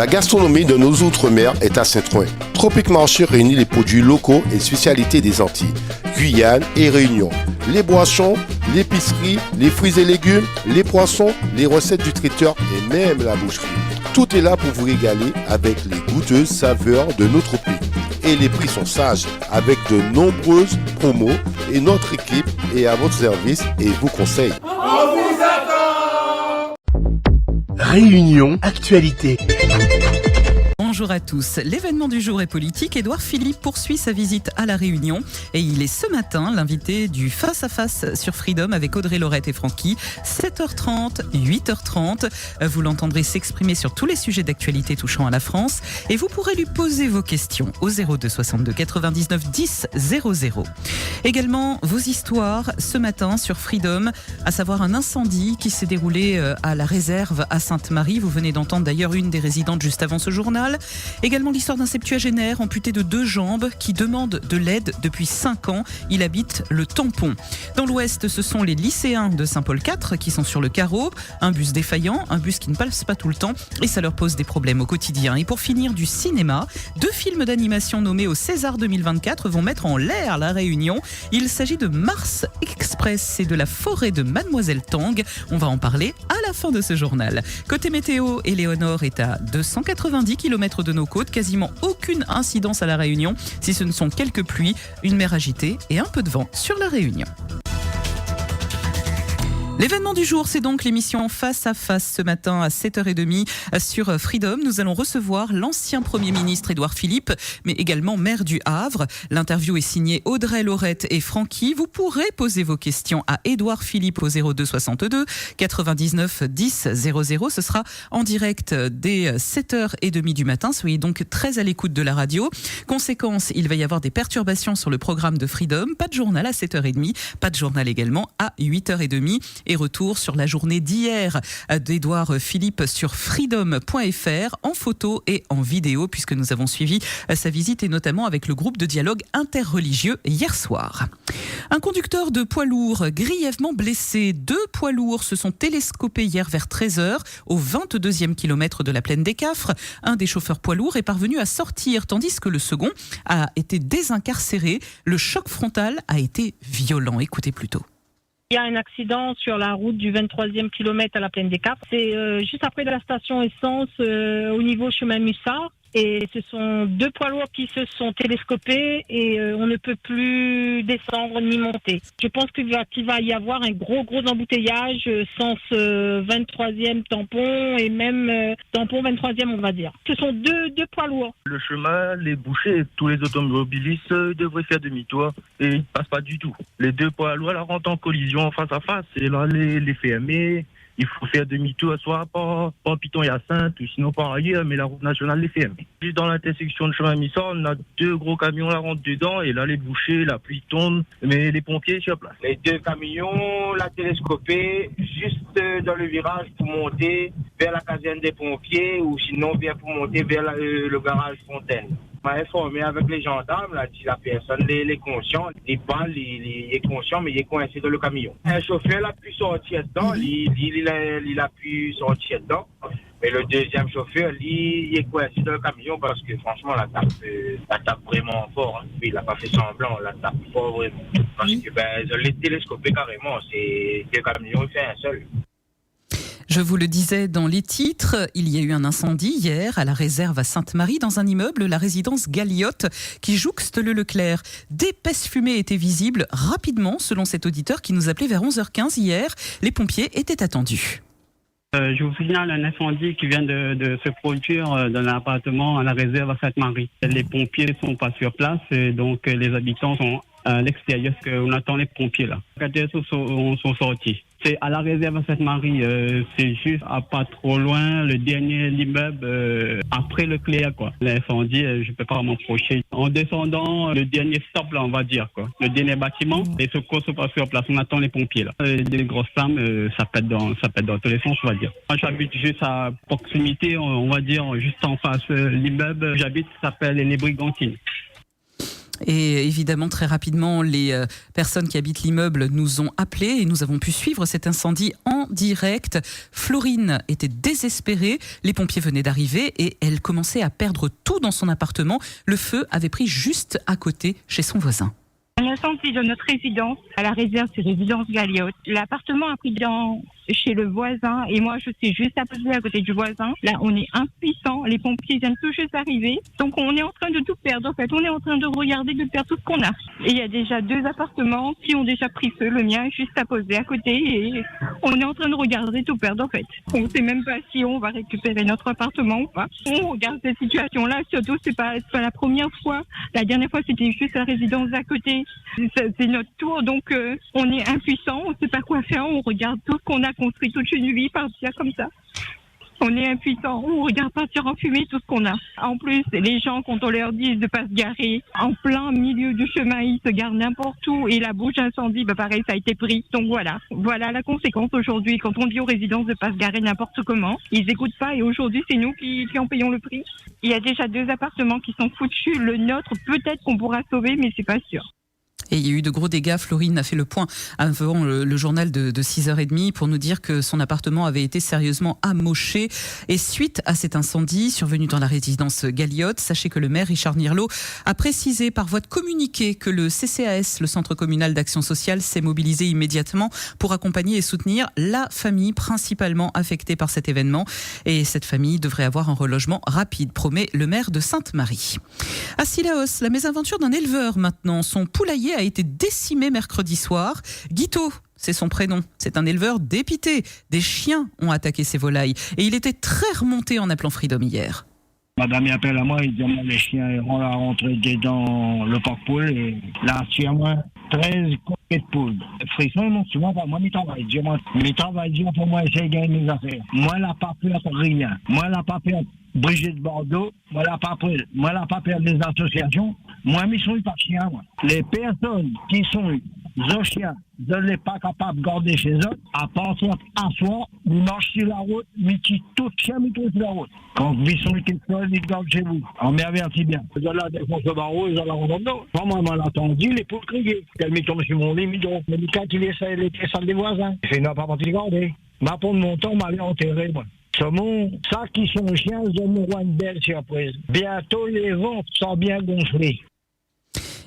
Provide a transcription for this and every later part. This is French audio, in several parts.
La gastronomie de nos outre-mer est à Saint-Ouen. Tropic Marché réunit les produits locaux et spécialités des Antilles, Guyane et Réunion. Les boissons, l'épicerie, les fruits et légumes, les poissons, les recettes du traiteur et même la boucherie. Tout est là pour vous régaler avec les goûteuses saveurs de notre pays. Et les prix sont sages avec de nombreuses promos et notre équipe est à votre service et vous conseille. On vous attend! Réunion Actualité. Bonjour à tous. L'événement du jour est politique. Édouard Philippe poursuit sa visite à La Réunion et il est ce matin l'invité du Face à Face sur Freedom avec Audrey Lorette et Francky. 7h30, 8h30. Vous l'entendrez s'exprimer sur tous les sujets d'actualité touchant à la France et vous pourrez lui poser vos questions au 02 62 99 10 00. Également vos histoires ce matin sur Freedom, à savoir un incendie qui s'est déroulé à la réserve à Sainte-Marie. Vous venez d'entendre d'ailleurs une des résidentes juste avant ce journal. Également l'histoire d'un septuagénaire amputé de 2 jambes qui demande de l'aide depuis 5 ans. Il habite le Tampon. Dans l'ouest, ce sont les lycéens de Saint-Paul IV qui sont sur le carreau. Un bus défaillant, un bus qui ne passe pas tout le temps et ça leur pose des problèmes au quotidien. Et pour finir, du cinéma, 2 films d'animation nommés au César 2024 vont mettre en l'air La Réunion. Il s'agit de Mars Express et de la forêt de Mademoiselle Tang. On va en parler à la fin de ce journal. Côté météo, Éléonore est à 290 km de nos côtes, quasiment aucune incidence à La Réunion, si ce ne sont quelques pluies, une mer agitée et un peu de vent sur La Réunion. L'événement du jour, c'est donc l'émission Face à Face ce matin à 7h30 sur Freedom. Nous allons recevoir l'ancien Premier ministre Édouard Philippe, mais également maire du Havre. L'interview est signée Audrey Lorette et Francky. Vous pourrez poser vos questions à Édouard Philippe au 02 62 99 10 00. Ce sera en direct dès 7h30 du matin. Soyez donc très à l'écoute de la radio. Conséquence, il va y avoir des perturbations sur le programme de Freedom. Pas de journal à 7h30, pas de journal également à 8h30. Et retour sur la journée d'hier d'Édouard Philippe sur freedom.fr en photo et en vidéo puisque nous avons suivi sa visite et notamment avec le groupe de dialogue interreligieux hier soir. Un conducteur de poids lourd grièvement blessé. 2 poids lourds se sont télescopés hier vers 13h au 22e kilomètre de la plaine des Cafres. Un des chauffeurs poids lourds est parvenu à sortir tandis que le second a été désincarcéré. Le choc frontal a été violent. Écoutez plutôt. Il y a un accident sur la route du 23e kilomètre à la plaine des Cafres. C'est juste après de la station essence au niveau chemin Mussard. Et ce sont 2 poids lourds qui se sont télescopés et on ne peut plus descendre ni monter. Je pense qu'il va y avoir un gros embouteillage sens 23e tampon et même tampon 23e on va dire. Ce sont deux poids lourds. Le chemin, les bouchers, tous les automobilistes devraient faire demi-tour et ils ne passent pas du tout. Les 2 poids lourds là, rentrent en collision face à face et là les fermer. Il faut faire demi-tour, soit par Piton-Hyacinthe, ou sinon par ailleurs, mais la route nationale les ferme. Juste dans l'intersection de chemin Missard, on a 2 gros camions là rentrent dedans, et là les bouchers, la pluie tombe, mais les pompiers sur place. Les 2 camions, la télescopée, juste dans le virage pour monter vers la caserne des pompiers, ou sinon bien pour monter vers le garage Fontaine. On m'a informé avec les gendarmes, là, si la personne est consciente, il est conscient, mais il est coincé dans le camion. Un chauffeur a pu sortir dedans, il a pu sortir dedans. Mais le deuxième chauffeur, il est coincé dans le camion parce que franchement, la tape vraiment fort. Hein. Il n'a pas fait semblant, la tape fort vraiment. Parce que les télescopés carrément, c'est le camion, il fait un seul. Je vous le disais dans les titres, il y a eu un incendie hier à la réserve à Sainte-Marie dans un immeuble, la résidence Galiote, qui jouxte le Leclerc. D'épaisses fumées étaient visibles rapidement, selon cet auditeur qui nous appelait vers 11h15 hier. Les pompiers étaient attendus. Je vous signale un incendie qui vient de se produire dans l'appartement à la réserve à Sainte-Marie. Les pompiers ne sont pas sur place et donc les habitants sont à l'extérieur parce qu'on attend les pompiers là. Les locataires sont sortis. C'est à la réserve à Sainte-Marie, c'est juste à pas trop loin, le dernier immeuble après le Leclerc quoi. L'incendie, je peux pas m'approcher. En descendant, le dernier stop là, on va dire quoi. Le dernier bâtiment, les secours sont pas sur place, on attend les pompiers là. Des grosses flammes, ça pète dans tous les sens, on va dire. Moi j'habite juste à proximité, on va dire juste en face l'immeuble. J'habite, ça s'appelle les Brigantines. Et évidemment, très rapidement, les personnes qui habitent l'immeuble nous ont appelés et nous avons pu suivre cet incendie en direct. Florine était désespérée. Les pompiers venaient d'arriver et elle commençait à perdre tout dans son appartement. Le feu avait pris juste à côté chez son voisin. L'incendie de notre résidence, à la réserve, c'est résidence Galiote. L'appartement a pris chez le voisin et moi je suis juste à côté du voisin. Là on est impuissants, les pompiers viennent tout juste d'arriver. Donc on est en train de tout perdre en fait, on est en train de regarder, de perdre tout ce qu'on a. Et il y a déjà 2 appartements qui ont déjà pris feu, le mien est juste à poser à côté et on est en train de regarder tout perdre en fait. On ne sait même pas si on va récupérer notre appartement ou pas. On regarde cette situation-là, surtout c'est pas la première fois. La dernière fois c'était juste la résidence d'à côté. C'est notre tour donc on est impuissants, on ne sait pas quoi faire, on regarde tout ce qu'on a construit toute une vie partir comme ça. On est impuissants, on regarde partir en fumée tout ce qu'on a. En plus, les gens, quand on leur dit de ne pas se garer en plein milieu du chemin, ils se garent n'importe où et la bouche incendie, pareil, ça a été pris. Donc voilà la conséquence aujourd'hui. Quand on dit aux résidents de ne pas se garer n'importe comment, ils n'écoutent pas et aujourd'hui, c'est nous qui en payons le prix. Il y a déjà 2 appartements qui sont foutus. Le nôtre, peut-être qu'on pourra sauver, mais c'est pas sûr. Et il y a eu de gros dégâts. Florine a fait le point avant le journal de 6h30 pour nous dire que son appartement avait été sérieusement amoché. Et suite à cet incendie survenu dans la résidence Galiote, sachez que le maire Richard Nirlo a précisé par voie de communiqué que le CCAS, le Centre communal d'action sociale, s'est mobilisé immédiatement pour accompagner et soutenir la famille principalement affectée par cet événement. Et cette famille devrait avoir un relogement rapide, promet le maire de Sainte-Marie. À Cilaos, la mésaventure d'un éleveur maintenant. Son poulailler a été décimé mercredi soir. Guito, c'est son prénom. C'est un éleveur dépité. Des chiens ont attaqué ses volailles. Et il était très remonté en appelant Freedom hier. Madame y appelle à moi, il dit moi les chiens on l'a rentré dans le parc poule et là tu as moi 13 coquets de poules. Frisson, non, souvent pas moi, mes travail. Mes travail, pour moi, essayer de gagner mes affaires. Moi, la pas peur pour rien. Moi, la pas peur Brigitte Bordeaux. Moi, la pas peur des associations. Moi, je suis pas chien, moi. Les personnes qui sont aux chiens, je ne l'ai pas capable de garder chez eux, à partir à soi, ils marchent sur la route, mais qui tout chien, mais tout sur la route. Quand ils sont quelque chose, ils gardent chez vous. On m'avertit bien. Ils ont la défense de barreau, ils ont la rondeur. Moi, je l'ai entendu, les poules crier. Elles me tombent sur mon lit, mais quand il essaie les descendre des voisins, c'est n'a pas parti de garder. Ma pour mon temps, m'allait enterrer, moi. Saumon, ça qui sont chiens, je me vois une belle surprise. Bientôt, les vents sont bien gonflés.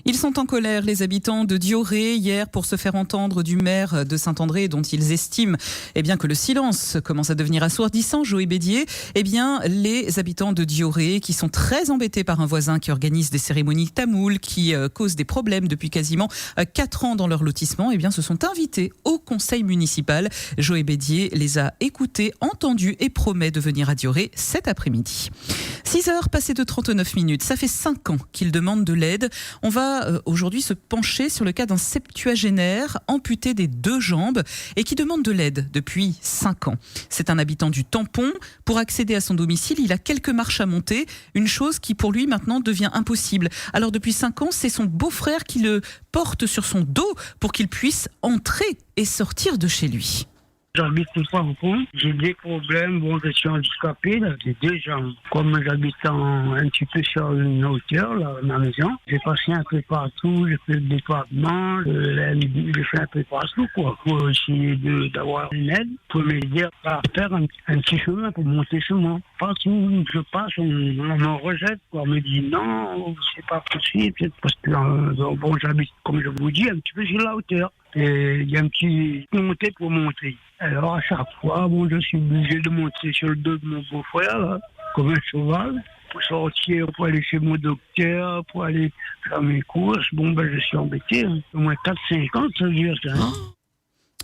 Ils sont en colère, les habitants de Dioré, hier, pour se faire entendre du maire de Saint-André, dont ils estiment que le silence commence à devenir assourdissant. Joé Bédier, les habitants de Dioré, qui sont très embêtés par un voisin qui organise des cérémonies tamoules, qui cause des problèmes depuis quasiment 4 ans dans leur lotissement, se sont invités au conseil municipal. Joé Bédier les a écoutés, entendus et promet de venir à Dioré cet après-midi. 6h passées de 39 minutes, ça fait 5 ans qu'ils demandent de l'aide. On va aujourd'hui se pencher sur le cas d'un septuagénaire amputé des 2 jambes et qui demande de l'aide depuis 5 ans. C'est un habitant du Tampon. Pour accéder à son domicile, il a quelques marches à monter, une chose qui pour lui maintenant devient impossible. Alors depuis 5 ans, c'est son beau-frère qui le porte sur son dos pour qu'il puisse entrer et sortir de chez lui. J'habite tout ça en compte. J'ai des problèmes. Bon, je suis handicapé. Là. J'ai des gens. Comme j'habite un petit peu sur une hauteur, là, ma maison, j'ai passé un peu partout. J'ai fait le département. J'ai fait un peu partout, quoi. Pour essayer d'avoir une aide. Pour m'aider à faire un petit chemin pour monter chez moi. Partout où je passe, on me rejette, quoi. On me dit non, c'est pas possible. Parce que, bon, j'habite, comme je vous dis, un petit peu sur la hauteur. Et il y a un petit montée pour monter. Alors à chaque fois, je suis obligé de monter sur le dos de mon beau-frère, là, comme un cheval, pour sortir, pour aller chez mon docteur, pour aller faire mes courses. Je suis embêté. Au moins 4-5 ans, ça dure ça.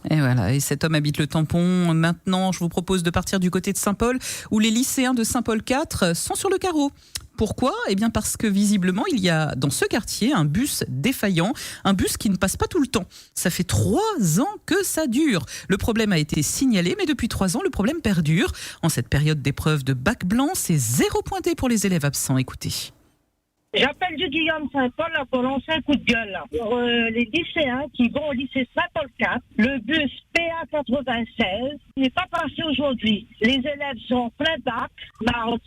Et voilà, et cet homme habite le Tampon. Maintenant, je vous propose de partir du côté de Saint-Paul, où les lycéens de Saint-Paul 4 sont sur le carreau. Pourquoi ? Parce que visiblement, il y a dans ce quartier un bus défaillant, un bus qui ne passe pas tout le temps. Ça fait 3 ans que ça dure. Le problème a été signalé, mais depuis 3 ans, le problème perdure. En cette période d'épreuve de bac blanc, c'est 0 pointé pour les élèves absents. Écoutez. J'appelle de Guillaume Saint-Paul là, pour lancer un coup de gueule là. Pour les lycéens qui vont au lycée Saint-Paul 4, le bus PA96 n'est pas passé aujourd'hui. Les élèves sont en plein bac.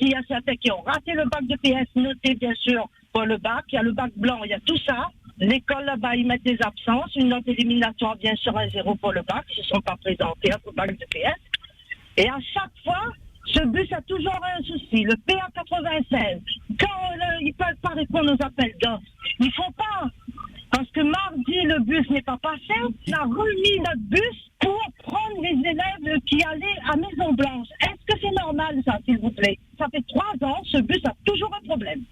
Il y a certains qui ont raté le bac de PS, noté bien sûr pour le bac. Il y a le bac blanc, il y a tout ça. L'école là-bas, ils mettent des absences, une note éliminatoire bien sûr à 0 pour le bac. Ils ne se sont pas présentés au bac de PS. Et à chaque fois, ce bus a toujours un souci. Le PA 96, quand ils ne peuvent pas répondre aux appels d'offres, ils ne font pas. Parce que mardi, le bus n'est pas passé. On a remis notre bus pour prendre les élèves qui allaient à Maison Blanche. Est-ce que c'est normal, ça, s'il vous plaît? Ça fait 3 ans, ce bus a toujours un problème.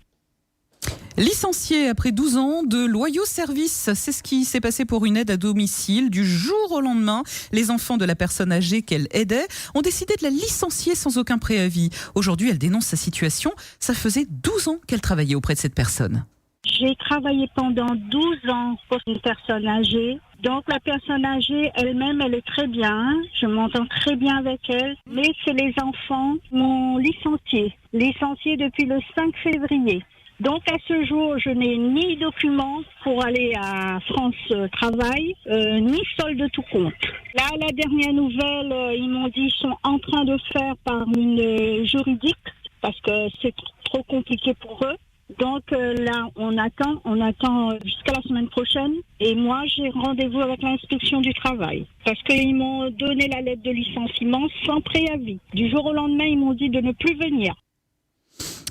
Licenciée après 12 ans de loyaux services, c'est ce qui s'est passé pour une aide à domicile. Du jour au lendemain, les enfants de la personne âgée qu'elle aidait ont décidé de la licencier sans aucun préavis. Aujourd'hui, elle dénonce sa situation. Ça faisait 12 ans qu'elle travaillait auprès de cette personne. J'ai travaillé pendant 12 ans pour une personne âgée. Donc la personne âgée elle-même, elle est très bien. Je m'entends très bien avec elle. Mais c'est les enfants qui m'ont licenciée depuis le 5 février. Donc à ce jour, je n'ai ni document pour aller à France Travail, ni solde tout compte. Là, la dernière nouvelle, ils m'ont dit qu'ils sont en train de faire par une juridique parce que c'est trop compliqué pour eux. Donc là, on attend jusqu'à la semaine prochaine. Et moi, j'ai rendez-vous avec l'inspection du travail. Parce qu'ils m'ont donné la lettre de licenciement sans préavis. Du jour au lendemain, ils m'ont dit de ne plus venir.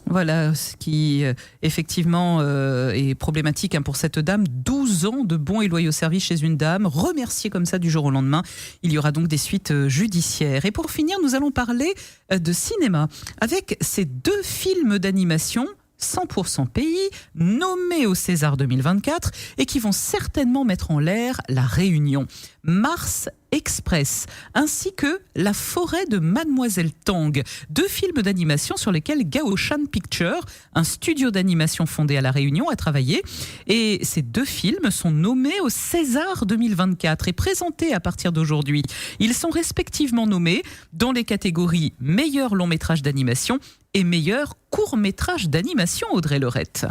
Voilà ce qui, effectivement, est problématique pour cette dame. 12 ans de bons et loyaux services chez une dame, remerciée comme ça du jour au lendemain. Il y aura donc des suites judiciaires. Et pour finir, nous allons parler de cinéma avec ces 2 films d'animation 100% pays, nommés au César 2024 et qui vont certainement mettre en l'air la Réunion. Mars Express, ainsi que La forêt de Mademoiselle Tang, 2 films d'animation sur lesquels Gaoshan Pictures, un studio d'animation fondé à La Réunion, a travaillé. Et ces 2 films sont nommés au César 2024 et présentés à partir d'aujourd'hui. Ils sont respectivement nommés dans les catégories meilleur long métrage d'animation et meilleur court métrage d'animation, Audrey Lorette.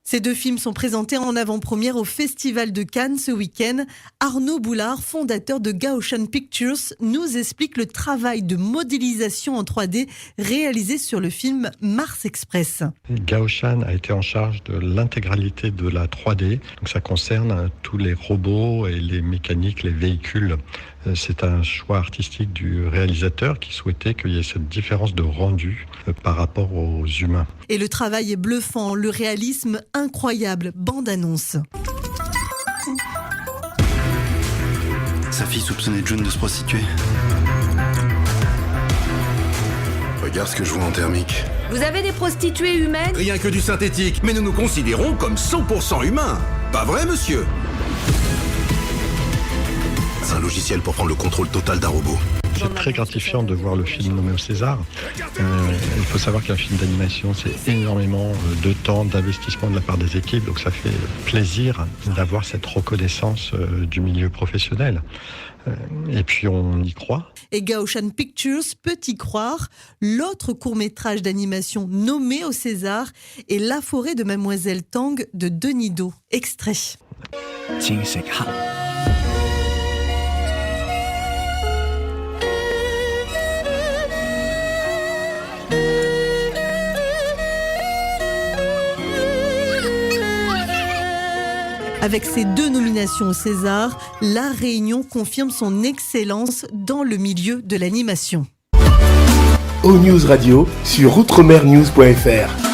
Ces 2 films sont présentés en avant-première au Festival de Cannes ce week-end. Arnaud Boulard, fondateur de Gaoshan Pictures, nous explique le travail de modélisation en 3D réalisé sur le film Mars Express. Gaoshan a été en charge de l'intégralité de la 3D. Donc ça concerne tous les robots et les mécaniques, les véhicules. C'est un choix artistique du réalisateur qui souhaitait qu'il y ait cette différence de rendu par rapport aux humains. Et le travail est bluffant, le réalisme incroyable. Bande-annonce. Sa fille soupçonnait June de se prostituer. Regarde ce que je vois en thermique. Vous avez des prostituées humaines? Rien que du synthétique, mais nous nous considérons comme 100% humains. Pas vrai, monsieur? C'est un logiciel pour prendre le contrôle total d'un robot. C'est très gratifiant de voir le film nommé au César. Il faut savoir qu'un film d'animation, c'est énormément de temps, d'investissement de la part des équipes. Donc ça fait plaisir d'avoir cette reconnaissance du milieu professionnel. Et puis on y croit. Et Gaoshan Pictures peut y croire. L'autre court-métrage d'animation nommé au César est La forêt de Mademoiselle Tang de Denis Do. Extrait. Avec ses 2 nominations au César, La Réunion confirme son excellence dans le milieu de l'animation. O-News Radio sur outremernews.fr.